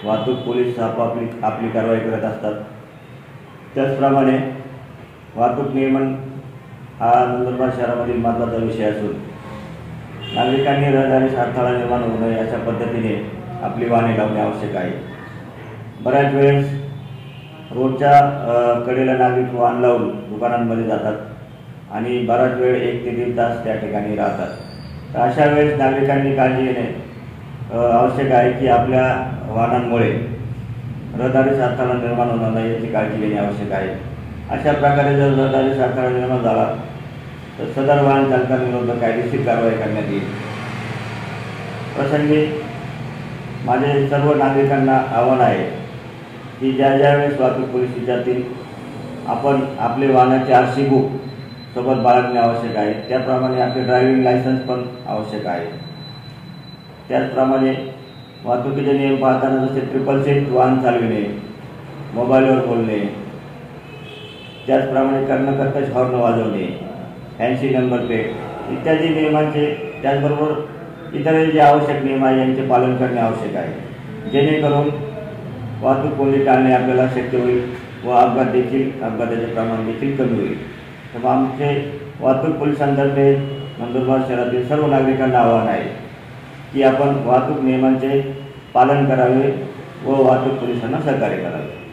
वाहतूक पोलीस आपली कारवाई करत असतात। त्याचप्रमाणे वाहतूक नियमन हा नंदुरबार शहरामधील महत्त्वाचा विषय असून नागरिकांनी रहदारीस अडथळा निर्माण होऊ नये अशा पद्धतीने आपली वाहने लावणे आवश्यक आहे। बऱ्याच वेळेस रोडच्या कडेला नागरिक वाहन लावून दुकानांमध्ये जातात आणि बराच वेळ 1 ते 1.5 तास त्या ठिकाणी राहतात। तर अशा वेळेस नागरिकांनी काळजी घेणे आवश्यक आहे की आपल्या वाहनांमुळे रहदारीस अडथळा निर्माण होणार नाही याची काळजी घेणे आवश्यक आहे। अशा प्रकारे जर रहदारीस अडथळा निर्माण झाला तर सदर वाहन चालकांविरुद्ध कायदेशीर कारवाई करण्यात येईल। प्रसंगी माझे सर्व नागरिकांना आव्हान आहे की ज्या वेळेस वाहतूक पोलीस विचारतील आपण आपले वाहनाचे RC बुक सोबत बाळगणे आवश्यक आहे। त्याप्रमाणे आपले ड्रायव्हिंग लायसन्स पण आवश्यक आहे। त्याचप्रमाणे वाहतुकीचे नियम पाळताना जसे ट्रिपल सीट वाहन चालविणे, मोबाईलवर बोलणे, त्याचप्रमाणे कर्णकर्कश हॉर्न वाजवणे, फॅन्सी नंबर प्लेट इत्यादी नियमांचे त्याचबरोबर इतरही जे आवश्यक नियम आहे यांचे पालन करणे आवश्यक आहे, जेणेकरून वाहतूक कोंडी टाळणे आपल्याला शक्य होईल व अपघाताचे प्रमाण देखील कमी होईल। तर आमचे वाहतूक पोलिसांतर्फे नंदुरबार शहरातील सर्व नागरिकांना आवाहन आहे की आपण वाहतूक नियमांचे पालन करावे व वाहतूक पोलिसांना सहकार्य करावे।